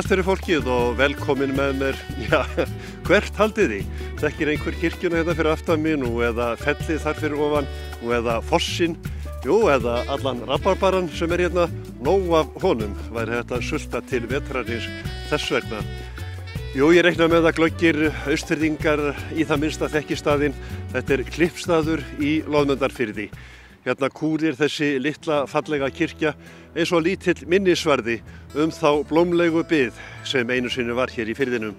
Sælt fyrir fólkið og velkomin með mér, hvert haldið þið? Þekkir einhver kirkjuna hérna fyrir aftan mig nú eða fellið þar fyrir ofan nú eða fossinn, eða allan rabarbaran sem hérna, nóg af honum væri þetta sulta til vetrarins þess vegna. Ég reikna með að glöggir Austfirðingar í það minnsta þekkistaðinn, þetta Klippstaður í Loðmundarfirði. Hérna kúrir þessi litla fallega kirkja eins og lítill minnisvarði þá blómlegu byggð sem einu sinni var hér í firðinum.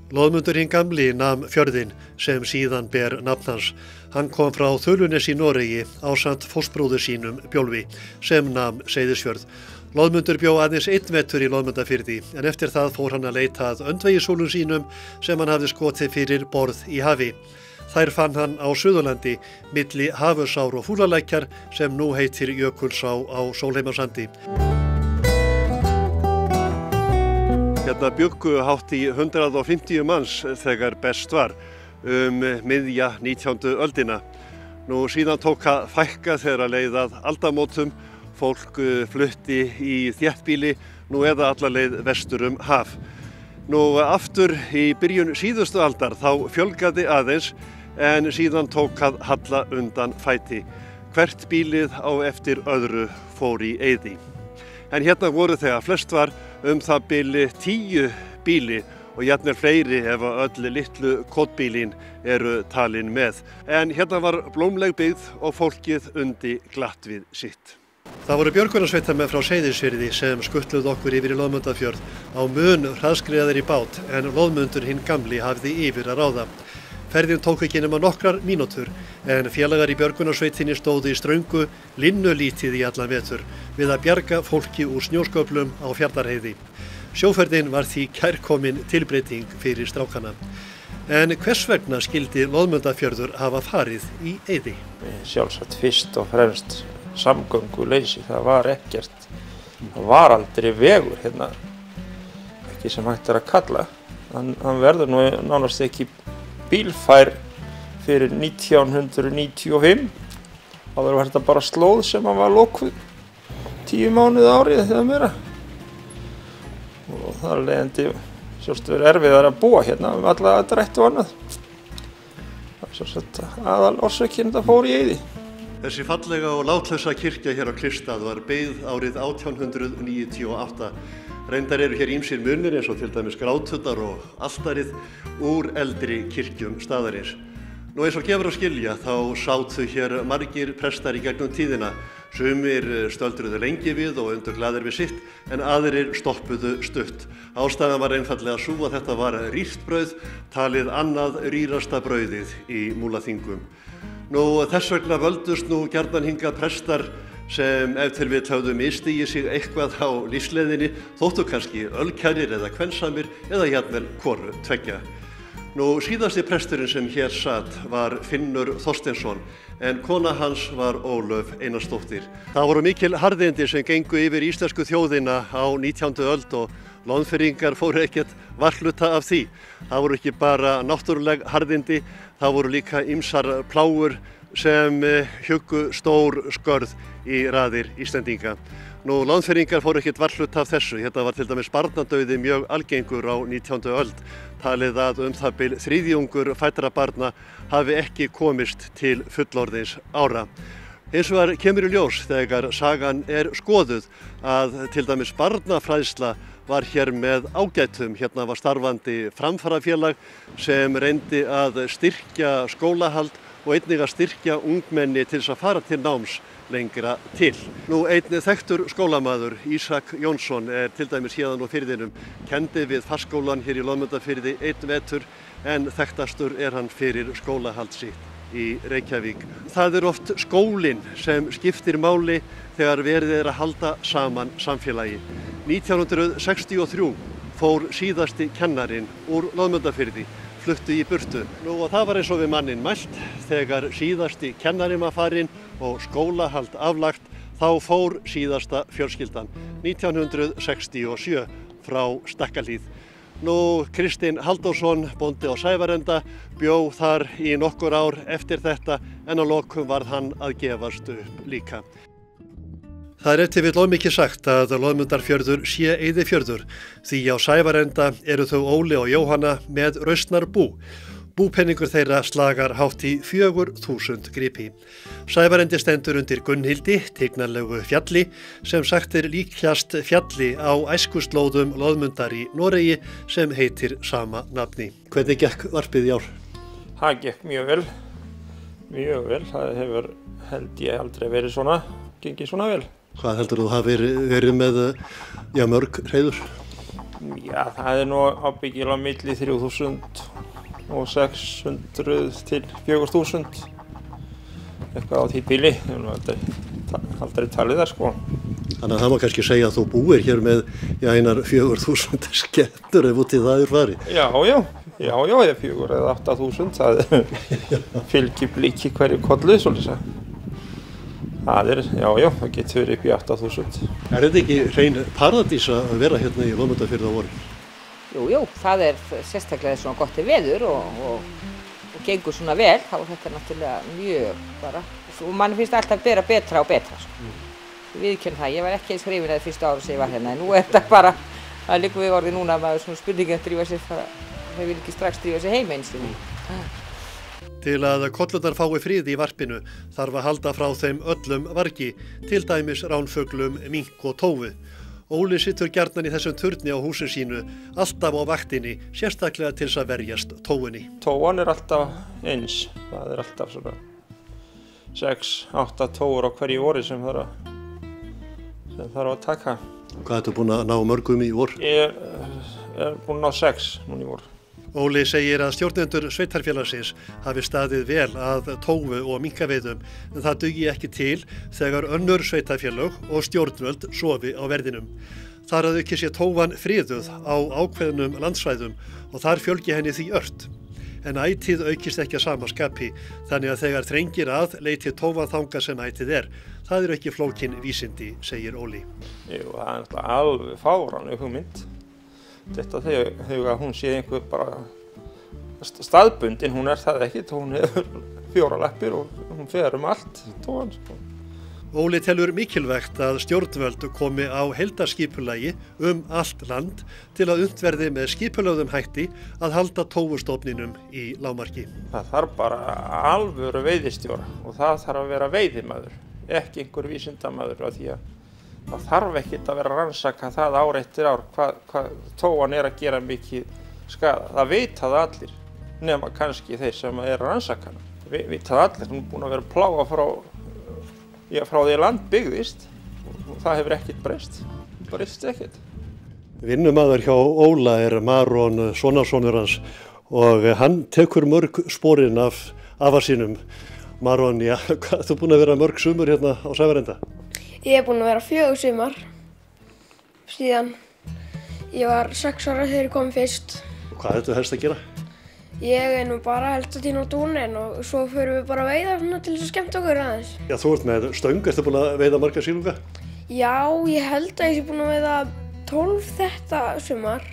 Loðmundur hinn gamli nam fjörðinn sem síðan ber nafn hans. Hann kom frá Þölunesi í Noregi ásamt fóstbróður sínum Bjólfi sem nam Seyðisfjörð. Loðmundur bjó aðeins einn vetur í Loðmundarfirði en eftir það fór hann að leita að öndvegissúlum sínum sem hann hafði skotið fyrir borð í hafi. Þær fann hann á Suðurlandi, milli Hafusár og Fúlalækjar sem nú heitir Jökulsá á Sólheimasandi. Hérna bjuggu hátt í 150 manns þegar best var, miðja 19. öldina. Nú síðan tók að fækka þegar leið að aldamótum, fólk flutti í þéttbýli, nú eða alla leið vestur haf. Nú aftur í byrjun síðustu aldar þá fjölgaði aðeins, en síðan tók að halla undan fæti. Hvert bílið á eftir öðru fór í eyði. En hérna voru þegar flest var það bili 10 bíli og jafnvel fleiri ef öll litlu kotbílin eru talin með. En hérna var blómleg byggð og fólkið undi glatt við sitt. Það voru björgunarsveitarmenn frá Seyðisfirði sem skutluðu okkur yfir í Loðmundarfjörð á mun hraðskreiðari bát en Loðmundur hinn gamli hafði yfir að ráða. Ferðin tók ekki nema nokkrar mínútur en félagar í björgunarsveitinni stóðu í ströngu linnulítið í allan vetur við að bjarga fólki úr snjósköflum á Fjarðarheiði. Sjóferðin var því kærkomin tilbreyting fyrir strákana. En hvers vegna skildi Loðmundarfjörður hafa farið í eyði? Sjálfsagt fyrst og fremst samgönguleysi, það var ekkert, það var aldrei vegur hérna, ekki sem hægt að kalla. Hann verður nú nánast ekki bílfær fyrir 1995. Það var þetta bara slóð sem hann var lokuð 10 mánuði árið eða meira. Og þar leiðandi sjálfsagt verið erfiðar að búa hérna alla drætti og annað. Það er sjálfsagt aðal orsökin það fór í eyði. Þessi fallega og látlausa kirkja hér á Klippstað var byggð árið 1898. Reyndar eru hér ýmsir munir eins og til dæmis grátuttar og altarið úr eldri kirkjum staðarins. Nú eins og gefur að skilja þá sátu hér margir prestar í gegnum tíðina. Sumir stöldruðu lengi við og undu glaðir við sitt en aðrir stoppuðu stutt. Ástæðan var einfaldlega sú að þetta var rýrt brauð, talið annað rýrasta brauðið í Múlaþingum. Nú þess vegna völdust nú gjarnan hingað prestar sem ef til vill höfðu misstigið sig eitthvað á lífsleiðinni, þóttu kannski ölkærir eða kvensamir eða jafnvel hvoru tveggja. Nú síðasti presturinn sem hér sat var Finnur Þorsteinsson en kona hans var Ólöf Einarsdóttir. Það voru mikil harðindi sem gengu yfir íslensku þjóðina á 19. öld og Loðfirðingar fóru ekkert varhluta af því. Það voru ekki bara náttúruleg harðindi, það voru líka ýmsar plágur sem hjuggu stór skörð í raðir Íslendinga. Nú Loðfirðingar fóru ekkert varhluta af þessu. Þetta var til dæmis barnadauði mjög algengur á 19. öld. Talið að það bil þriðjungur fæddra barna hafi ekki komist til fullorðins ára. Hins vegar kemur í ljós þegar sagan skoðuð að til dæmis barnafræðsla var hér með ágætum. Hérna var starfandi framfarafélag sem reyndi að styrkja skólahald og einnig að styrkja ungmenni til þess að fara til náms lengra til. Nú einn þekktur skólamaður, Ísak Jónsson, til dæmis héðan á firðinum, kenndi við Fassskólann hér í Loðmundarfirði einn vetur en þekktastur hann fyrir skólahald sitt í Reykjavík. Það oft skólinn sem skiptir máli þegar verið að halda saman samfélagi. 1963 fór síðasti kennarinn úr Loðmundarfirði, fluttu í burtu. Nú og það var eins og við manninn mælt, þegar síðasti kennarinn var farinn og skólahald aflagt, þá fór síðasta fjölskyldan 1967 frá Stakkahlíð. Nú Kristinn Halldórsson, bóndi á Sævarenda, bjó þar í nokkur ár eftir þetta en að lokum varð hann að gefast upp líka. Það ef til vill ómikið sagt að Loðmundarfjörður sé eyðifjörður, því á Sævarenda eru þau Óli og Jóhanna með rausnar bú. Búpenningur þeirra slagar hátt í 4.000 gripi. Sævarendi stendur undir Gunnhildi, tignarlegu fjalli, sem sagt líkjast fjalli á æskuslóðum Loðmundar í Noregi sem heitir sama nafni. Hvernig gekk varpið í ár? Það gekk mjög vel. Það hefur, held ég, aldrei verið svona, gengið svona vel. Hvað heldur þú hafi verið með mörg hreiður? Já, það nú ábyggilega milli 3.000 og 600 til 4.000. Eitthvað á því bili, ég hef aldrei talið það sko. Þannig að það má kannski segja að þú búir hér með einar 4.000 skepnur ef út í það farið. Já, eða 4.000 eða 8.000, það fylgir bliki hverju kollu, svolítið að. Það það getur verið upp í 8.000. Er þetta ekki hrein paradís að vera hérna í Loðmundarfirði á vorin? Jú, það sérstaklega svona gott veður og gengur svona vel, þá er þetta náttúrulega mjög bara, og mann finnst alltaf vera betra og betra. Sko. Ég viðurkenni það, ég var ekki eins hrifin að fyrsta ári sem ég var hérna, en nú er þetta bara, það liggur við orðið núna að maður svona spurningi að drífa sér, það vil ekki strax drífa sér heim eins og Til að kollurnar fái frið í varpinu þarf að halda frá þeim öllum vargi, til dæmis ránfuglum, mink og tófu. Óli situr gjarnan í þessum turni á húsi sínu, alltaf á vaktinni, sérstaklega til þess að verjast tófunni. Tófan alltaf eins, það alltaf svona 6-8 tófur á hverju vori sem þarf að taka. Hvað ertu búin að ná mörgum í vor? Ég er búin að ná 6 núna í vor. Óli segir að stjórnendur sveitarfélagsins hafi staðið vel að tófu og minkaveiðum, en það dugi ekki til þegar önnur sveitarfélög og stjórnvöld sofi á verðinum. Þar að auki sé tófan friðuð á ákveðnum landsvæðum og þar fjölgi henni því ört. En ætíð aukist ekki að sama skapi, þannig að þegar þrengir að leiti tófan þangað sem ætíð er. Það eru ekki flókin vísindi, segir Óli. Jú, það alveg fáránleg hugmynd. Þetta þegar hún sé einhver bara staðbundin, hún það ekki, hún hefur 4 lappir og hún fer allt tófan. Óli telur mikilvægt að stjórnvöld komi á heildarskipulagi allt land til að unnt verði með skipulögðum hætti að halda tófustofninum í lágmarki. Það þarf bara alvöru veiðistjóra og það þarf að vera veiðimaður, ekki einhver vísindamaður af því að það þarf ekkert að vera að rannsaka það ár eftir ár hvað tófan að gera mikið skaða. Það vita það allir, nema kannski þeir sem að rannsaka hana. Vita það allir, hún er búin að vera plága frá því að land byggðist og það hefur ekkert breyst ekkert. Vinnumaður hjá Óla er Maron, sonarsonur hans, og hann tekur mörg sporin af afa sínum. Maron, hvað þú búin að vera mörg sumur hérna á Sævarenda? Ég er búin að vera 4 sumar síðan ég var 6 ára þegar ég kom fyrst. Hvað ertu helst að gera? Ég er nú bara helst að tína á dúnin og svo förum við bara að veiða til þess að skemmta okkur aðeins. Já, þú ert með stöng, ertu búin að veiða marga sílunga? Já, ég held að ég sé búin að veiða 12 þetta sumar,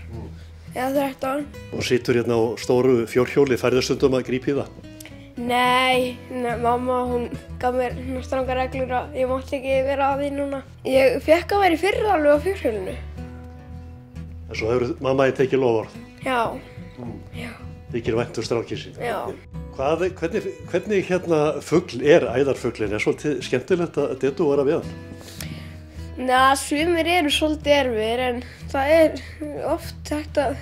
eða 13. Og situr hérna á stóru fjórhjóli, færðu stundum að grípa í það? Nei, mamma hún gaf mér strangar reglur að ég mátti ekki vera að því núna. Ég fekk að vera í fyrra alveg á fjórhjólinu. En svo hefur mamma tekið loforð? Já, já. Þykir vænt strákinn sín? Já. Hvernig hérna fugl æðarfuglinn? Er svolítið skemmtilegt að þetta vera við hann? Sumir eru svolítið erfiðir en það oft hægt að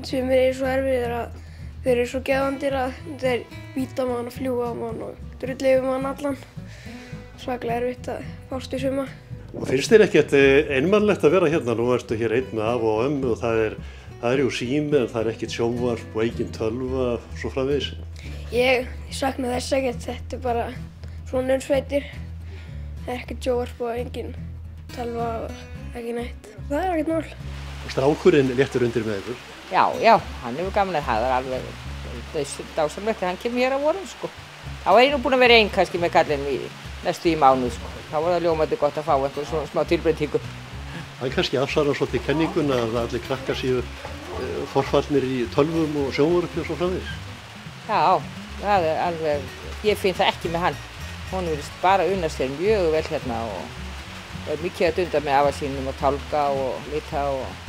sumir eru svo erfiðir að þeir eru svo geðvandir að þeir bíta mann og fljúga á mann og drullu yfir mann allan. Svaklega erfitt að fást í suma. Og finnst þér ekkert einmannlegt að vera hérna? Nú ertu hér einn með afa og ömmu og það er jú sími en það er ekkert sjónvarp og engin tölva svo framvegis. Ég sakna þess ekkert, þetta bara svona sveitir. Það er ekkert sjónvarp og engin tölva og ekki neitt. Það er ekkert mál. Og strákurinn léttur undir með ykkur? Já, hann hefur gaman að það er alveg dásamlegt þegar hann kemur hér á vorin, sko. Þá er ég nú búin að vera einn kannski með kallinn næstu í mánuð, sko. Þá var það ljómandi gott að fá einhver svona smá tilbreytingu. Það kannski afsvarar svolítið kenninguna að allir krakkar séu forfallnir í tölvum og sjónvarpi og svo framvegis. Já, það er alveg, ég finn það ekki með hann. Hún virðist bara unna sér mjög vel hérna og er mikið að dunda með afa sínum og tálka og lita og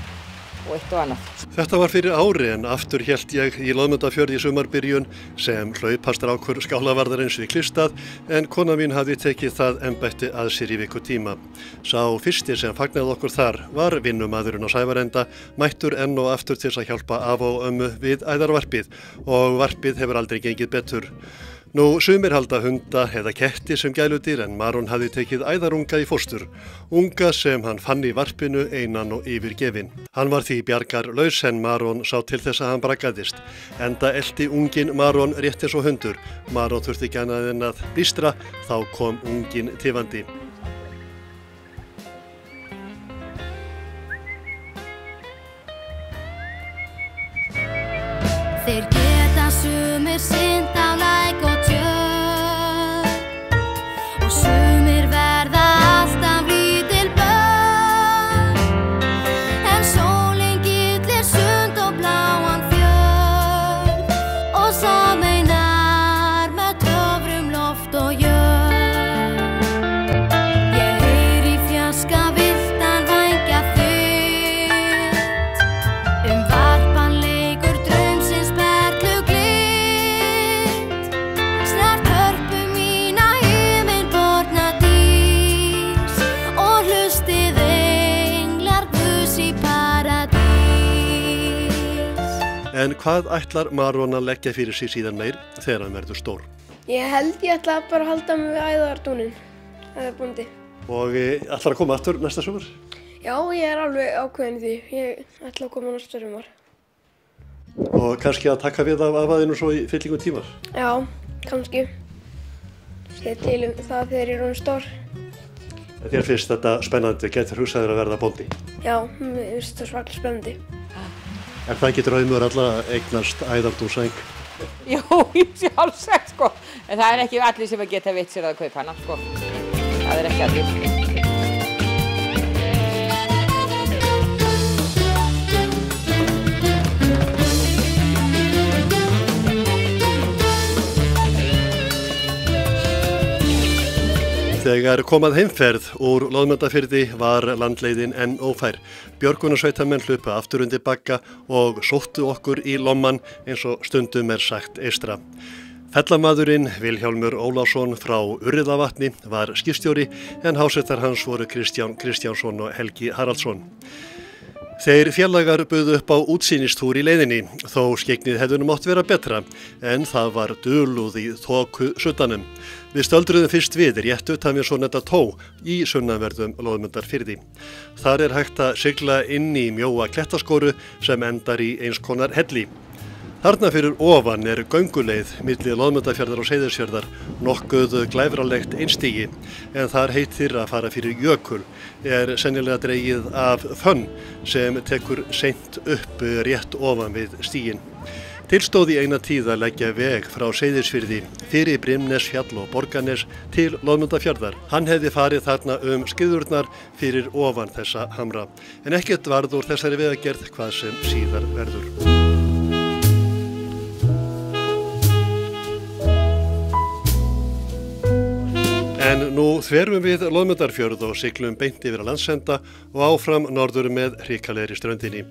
eitt og annað. Þetta var fyrir ári en aftur hélt ég í Loðmundarfjörð í sumarbyrjun sem hlaupastrákur skálavarðarins við Klistað en kona mín hafði tekið það embætti að sér í vikutíma. Sá fyrsti sem fagnaði okkur þar var vinnumaðurinn á Sævarenda, mættur enn og aftur til að hjálpa afa og ömmu við æðarvarpið og varpið hefur aldrei gengið betur. Nú sumir halda hunda eða ketti sem gæludýr en Maron hafði tekið æðarunga í fóstur, unga sem hann fann í varpinu einan og yfirgefin. Hann var því bjargarlaus en Maron sá til þess að hann braggaðist. Enda elti unginn Maron rétt eins og hundur. Maron þurfti ekki annað en að blístra, þá kom unginn tifandi. Þeir geta sumir synd á læk og tjörn og sumir verða alltaf lítil börn en sólin gyllir sund og bláan fjörð og sameinar með töfrum loft og jörð. Ég heyri fjarska villtan vængja þitt varpan leikur draumsins En hvað ætlar Maron að leggja fyrir sig síðan meir þegar hann verður stór? Ég held ég ætla bara að halda mig við æðardúnin, æðarbóndi. Og ætlar að koma aftur næsta sumar? Já, ég er alveg ákveðin í því. Ég ætla að koma næsta sumar. Og kannski að taka við af afaðinu svo í fyllingum tímar? Já, kannski. Sér til það þegar ég er orðinn stór. Þér finnst þetta spennandi, getur hugsaðir að verða bóndi? Já, mér finnst það svaklega spennandi. En það getur draumur alla eignast æðardúnsæng? Jú, sjálfsagt sko. En það er ekki allir sem að geta veitt sér að kaupa hana sko. Það er ekki allir. Þegar kom að heimferð úr Loðmundarfirði var landleiðin enn ófær. Björgunarsveitamenn hlupu aftur undir bagga og sóttu okkur í lomman eins og stundum er sagt eystra. Fellamaðurinn Vilhjálmur Ólafsson frá Urriðavatni var skipstjóri en hásettar hans voru Kristján Kristjánsson og Helgi Haraldsson. Þeir félagar buðu upp á útsýnistúr í leiðinni, þó skeggnið hefði mátt vera betra, en það var dulúð í þoku suddanum. Við stöldruðum fyrst við rétt utan við svo netta tó í sunnanverðum Loðmundarfirði. Þar er hægt að sigla inn í mjóa klettaskóru sem endar í eins konar helli. Þarna fyrir ofan er gönguleið milli Loðmundarfjarðar og Seyðisfjarðar, nokkuð glæfralegt einstigi, en þar heitir að fara fyrir jökul, er sennilega dregið af fönn sem tekur seint upp rétt ofan við stíginn. Tilstóð í eina tíð að leggja veg frá Seyðisfirði fyrir Brimnesfjall og Borgarnes til Loðmundarfjarðar. Hann hefði farið þarna skriðurnar fyrir ofan þessa hamra, en ekkert varð úr þessari vegagerð hvað sem síðar verður. En nú þverfum við Loðmundarfjörð og siglum beint yfir að landsenda og áfram norður með hrikalegri ströndinni.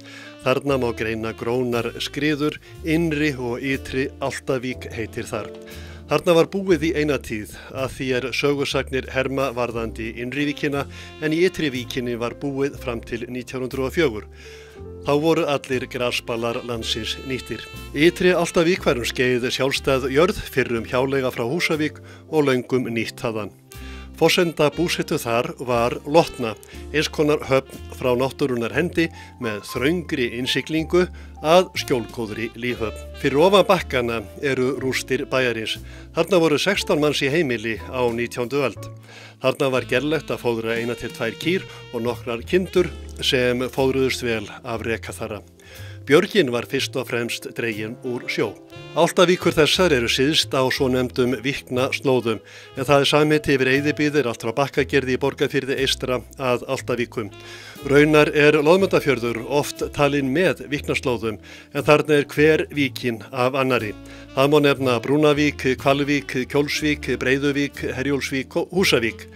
Þarna má greina grónar skriður, innri og ytri Álftavík heitir þar. Þarna var búið í eina tíð að því er sögusagnir herma varðandi innrivíkina en í ytri víkinni var búið fram til 1904. Þá voru allir grasballar landsins nýttir. Ytri Álftavík var skeið sjálfstæð jörð fyrrum hjáleiga frá Húsavík og löngum nýtt þaðan. Forsenda búsettu þar var Lotna, eins konar höfn frá náttúrunnar hendi með þröngri innsiglingu að skjólgóðri lífhöfn. Fyrir ofan bakkana eru rústir bæjarins. Þarna voru 16 manns í heimili á 19. öld. Þarna var gerlegt að fóðra 1 til 2 kýr og nokkrar kindur sem fóðruðust vel af rekaþara. Björgin var fyrst og fremst dregin úr sjó. Álftavíkur þessar eru syðst á svonefndum Víknaslóðum, en það er samheiti yfir eyðibýðir allt frá Bakkagerði í Borgarfirði eystra að Álftavíkum. Raunar er Loðmundarfjörður oft talinn með Víknaslóðum, en þarna er hver víkin af annari. Það má nefna Brúnavík, Hvalvík, Kjólsvík, Breiðuvík, Herjólfsvík og Húsavík.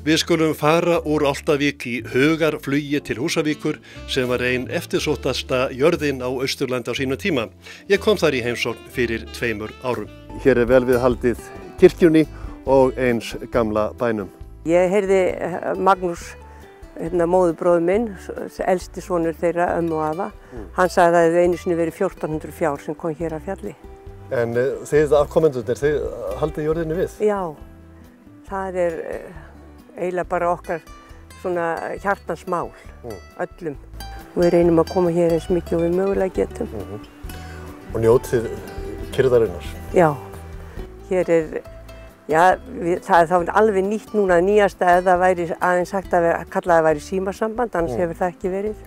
Við skulum fara úr Álftavík í hugarflugi til Húsavíkur sem var ein eftirsóttasta jörðin á Austurlandi á sínum tíma. Ég kom þar í heimsókn fyrir 2 árum. Hér er vel við haldið kirkjunni og eins gamla bænum. Ég heyrði Magnús, móðurbróður minn, elsti sonur þeirra, ömmu og afa. Hann sagði að það hefði einu sinni verið 1400 fjár sem kom hér af fjalli. En þið afkomendurnir, þið haldið jörðinni við? Já, það er eiginlega bara okkar svona hjartans mál, öllum. Við reynum að koma hér eins mikið og við mögulega getum. Og njótið kyrrðarinnar? Já, hér er, það er þá alveg nýtt núna, nýjasta ef það væri aðeins sagt að kalla það væri símasamband, annars hefur það ekki verið.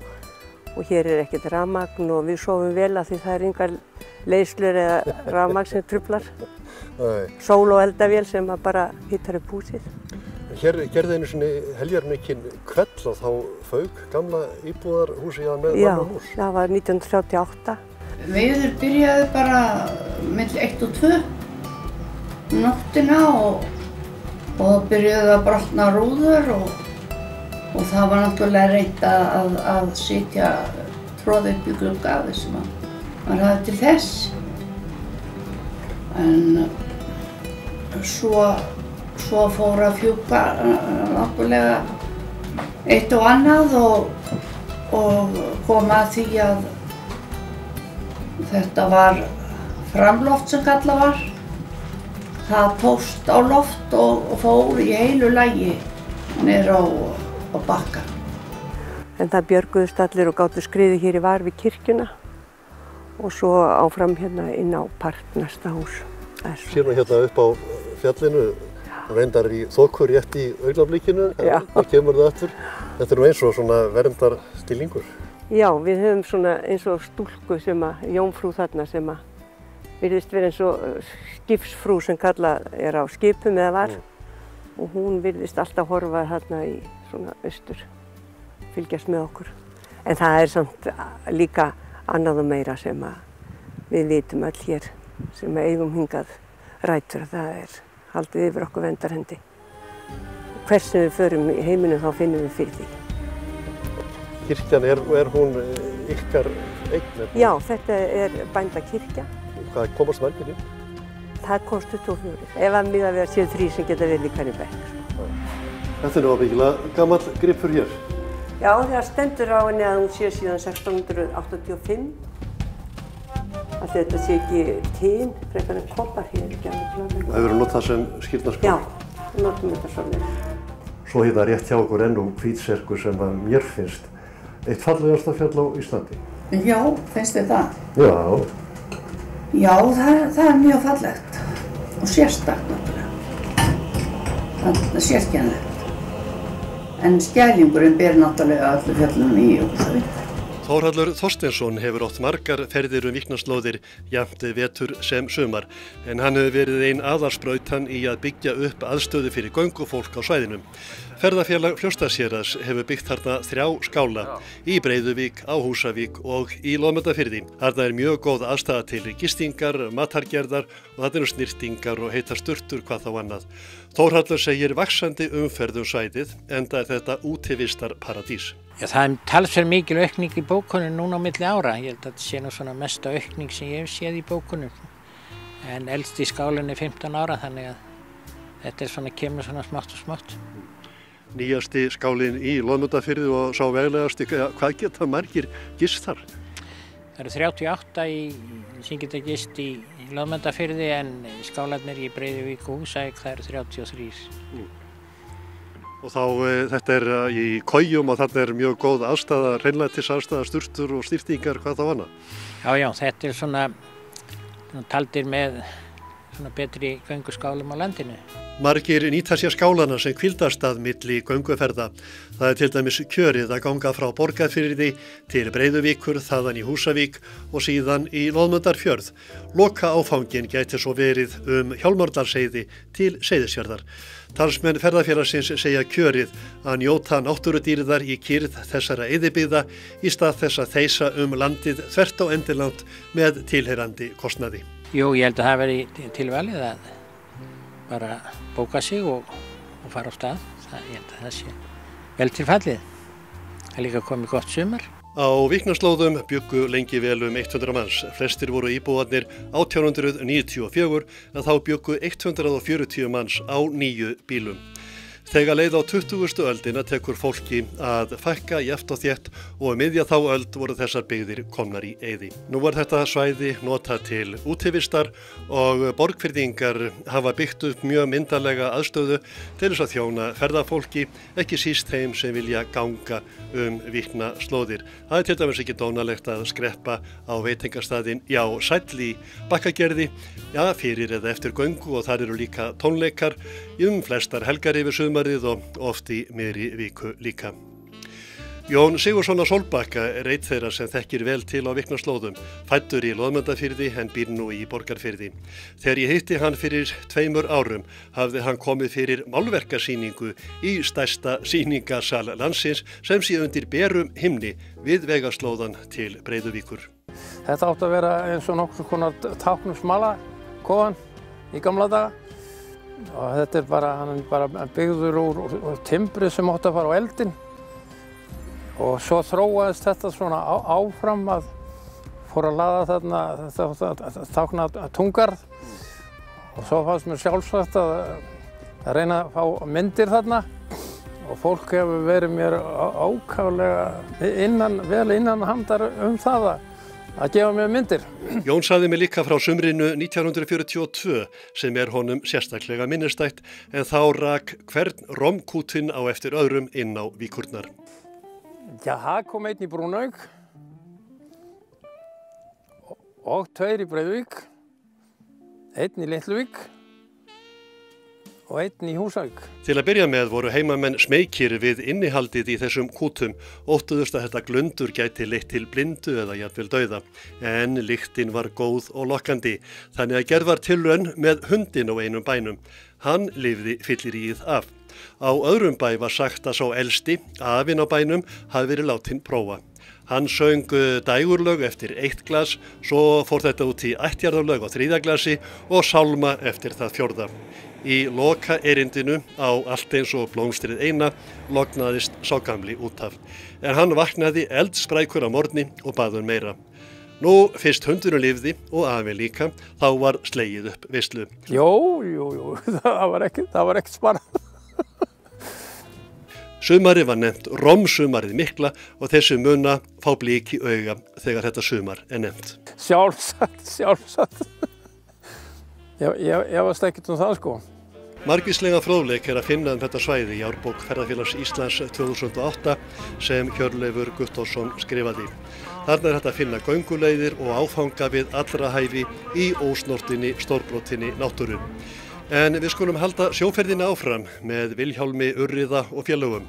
Og hér er ekkert rafmagn og við sofum vel af því það er engar leiðslur eða rafmagn sem truflar. Sól og eldavél sem bara hittar upp húsið. Hér gerði einu sinni heljarmikinn hvell og þá fauk gamla íbúðarhúsið með mannahús. Já, það var 1938. Veður byrjaði bara milli 1 og 2 nóttina og byrjaði að brotna rúður og það var náttúrulega reynt að sitja tróð upp í glugga sem maður hafði til þess. En svo fór að fjúka náttúrulega eitt og annað og kom að því að þetta var framloft sem kallað var. Það tókst á loft og fór í heilu lagi niður á bakka. En það björguðust allir og gátu skriðið hér í var við kirkjuna og svo áfram hérna inn á park næsta hús. Sér maður hérna upp á fjallinu, reyndar í þokur rétt í augnablikinu, en það kemur það aftur. Þetta er nú eins og svona verndarstillingur. Já, við höfum svona eins og stúlku sem jómfrú þarna sem virðist vera eins og skipsfrú sem kallað er á skipum eða var. Og hún virðist alltaf horfa þarna í svona austur, fylgjast með okkur. En það er samt líka annað og meira sem við vitum öll hér, sem eigum hingað rætur. Það er haldið yfir okkur verndarhendi. Hvers sem við förum í heiminum þá finnum við fyrir því. Kirkjan, er hún ykkar eign? Já, þetta er bændakirkja. Hvað komast margir í? Það komst 24. Ef að miðað við að séu 3 sem geta verið í hverju bekk. Þetta er nú ábyggilega gamall gripur hér. Já, það stendur á henni að hún sé síðan 1685. Að þetta sé ekki tín, frekar en koppar hér ekki alveg klálega. Það hefur verið notað sem skírnarskál? Já, við notum þetta svolítið. Svo hérna rétt hjá okkur enn Hvítserkur sem að mér finnst eitt fallegasta fjall á Íslandi. Já, finnst þið það? Já. Já, það er mjög fallegt og sérstakt náttúrulega. Það er sérkennilegt. En Skælingurinn ber náttúrulega öllu fjallunum í Húsavík. Þórhallur Þorsteinsson hefur átt margar ferðir Víknaslóðir jafnt vetur sem sumar, en hann hefur verið ein aðalsbrautan í að byggja upp aðstöðu fyrir göngufólk á svæðinu. Ferðafélag Fljótsdalshéraðs hefur byggt þarna 3 skála í Breiðuvík, á Húsavík og í Loðmundarfirði. Þarna er mjög góð aðstaða til gistingar, matargerðar og þarna eru snyrtingar og heitar sturtur hvað þá annað. Þórhallur segir vaxandi umferð svæðið, enda er þetta útivistar paradís. Já, það er talsverð mikil aukning í bókunum núna á milli ára. Ég held að þetta sé nú svona mesta aukning sem ég hef séð í bókunum. En elsti skálinn er 15 ára, þannig að þetta er svona, kemur svona smátt og smátt. Nýjasti skálinn í Loðmundarfirði og sá veglegasti, hvað geta margir gist þar? Það eru 38 sem geta gist í Loðmundarfirði en skálarnir í Breiðuvík og Húsavík, það eru 33. Og þá þetta er í kojum og þarna er mjög góð aðstaða, hreinlætis aðstaða, sturtur og styrtingar, hvað þá annað? Já, þetta er svona taldir með svona betri gönguskálum á landinu. Margir nýta sér skálana sem hvíldarstað milli gönguferða. Það til dæmis kjörið að ganga frá Borgarfirði til Breiðuvíkur, þaðan í Húsavík og síðan í Loðmundarfjörð. Loka áfangin gæti svo verið Hjálmárdalsheiði til Seyðisfjarðar. Talsmenn ferðafélagsins segja kjörið að njóta náttúrudýrðar í kyrrð þessara eyðibyggða í stað þess að þeysa landið þvert á endilangt með tilheyrandi kostnaði. Jú, ég held að það veri tilvalið að bara bóka sig og fara á stað. Ég held að það sé vel til fallið. Það er líka komið gott sumar. Á Víknaslóðum bjuggu lengi vel 100 manns. Flestir voru íbúarnir 1894 en þá bjuggu 140 manns á 9 bílum. Þegar leið á 20. öldina tekur fólki að fækka jafnt og þétt og miðja þá öld voru þessar byggðir komnar í eyði. Nú var þetta svæði notað til útivistar og Borgfirðingar hafa byggt upp mjög myndarlega aðstöðu til þess að þjóna ferðafólki, ekki síst þeim sem vilja ganga Víknaslóðir. Það til dæmis ekki dónalegt að skreppa á veitingastaðinn Sæll í Bakkagerði, fyrir eða eftir göngu og þar eru líka tónleikar flestar helgar yfir sumarið og oft í miðri viku líka. Jón Sigurðsson á Sólbakka er einn þeirra sem þekkir vel til á Víknaslóðum, fæddur í Loðmundarfirði en býr nú í Borgarfirði. Þegar ég hitti hann fyrir 2 árum hafði hann komið fyrir málverkasýningu í stærsta sýningasal landsins sem sé undir berum himni við vegarslóðan til Breiðuvíkur. Þetta átti að vera eins og nokkur konar táknumsmala kofan í gamla daga. Og þetta er hann er bara byggður úr timbri sem átti að fara á eldinn. Og svo þróaðist þetta svona áfram að fór að laða þarna tákna tungarð. Og svo fannst mér sjálfsagt að reyna að fá myndir þarna. Og fólk hefur verið mér ákaflega vel innan handar það að gefa mér myndir. Jón sagði mér líka frá sumrinu 1942 sem er honum sérstaklega minnistætt en þá rak hvern romkútinn á eftir öðrum inn á víkurnar. Já, það kom einn í Brúnavík og 2 í Breiðuvík, 1 í Litluvík og 1 í Húsavík. Til að byrja með voru heimamenn smeykir við innihaldið í þessum kútum, óttuðust að þetta glundur gæti leitt til blindu eða jafnvel dauða. En lyktin var góð og lokkandi, þannig að gerð var tilraun með hundinn á einum bænum. Hann lifði fylliríið af. Á öðrum bæ var sagt að sá elsti, afinn á bænum, hafi verið látinn prófa. Hann söng dægurlög eftir 1 glas, svo fór þetta út í ættjarðarlög á 3. glasi og sálma eftir það 4. Í loka erindinu á allt eins og blómstrið eina lognaðist sá gamli út af. En hann vaknaði eldsprækur á morgni og bað meira. Nú fyrst hundurinn lifði og afi líka, þá var slegið upp veislu. Jú, það var ekkert sparað. Sumarið var nefnt romsumarið mikla og þessi muna fá blík í auga þegar þetta sumar er nefnt. Sjálfsagt. Ég varst ekkert það sko. Margvíslega fróðleik er að finna þetta svæði í árbók Ferðafélags Íslands 2008 sem Hjörleifur Guttormsson skrifaði. Þarna er hægt að finna gönguleiðir og áfanga við allra hæfi í ósnortinni stórbrotinni náttúru. En við skulum halda sjóferðina áfram með Vilhjálmi Urriða og félögum.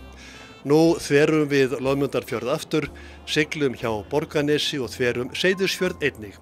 Nú þverum við Loðmundarfjörð aftur, siglum hjá Borgarnesi og þverum Seyðisfjörð einnig.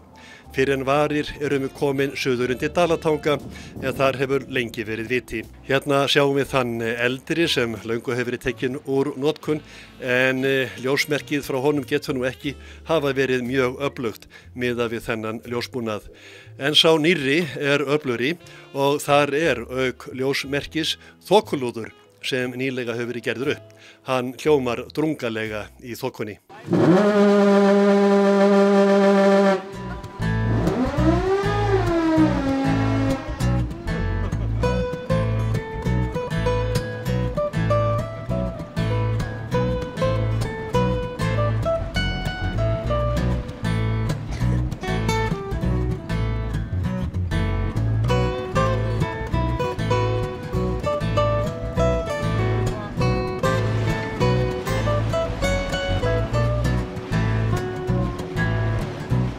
Fyrr en varir erum við komin suður undir Dalatanga en þar hefur lengi verið viti. Hérna sjáum við þann eldri sem löngu hefur verið tekinn úr notkun en ljósmerkið frá honum getur nú ekki hafa verið mjög öflugt miðað við þennan ljósbúnað. En sá nýrri er öflugri og þar er auk ljósmerkis þokulúður sem nýlega hefur verið gerður upp. Hann hljómar drungalega í þokunni.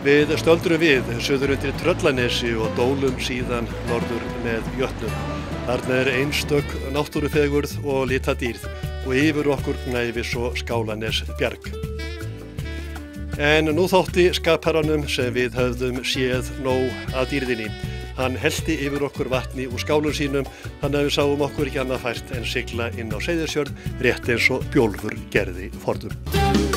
Við stöldrum við suður undir Tröllanesi og dólum síðan norður með Jötnum. Þarna einstök náttúrufegurð og litadýrð og yfir okkur gnæfir svo Skálanesbjarg. En nú þótti skaparanum sem við höfðum séð nóg að dýrðinni. Hann hellti yfir okkur vatni úr skálum sínum, þannig að við sáum okkur ekki annað fært en sigla inn á Seyðisfjörð, rétt eins og Bjólfur gerði forðum.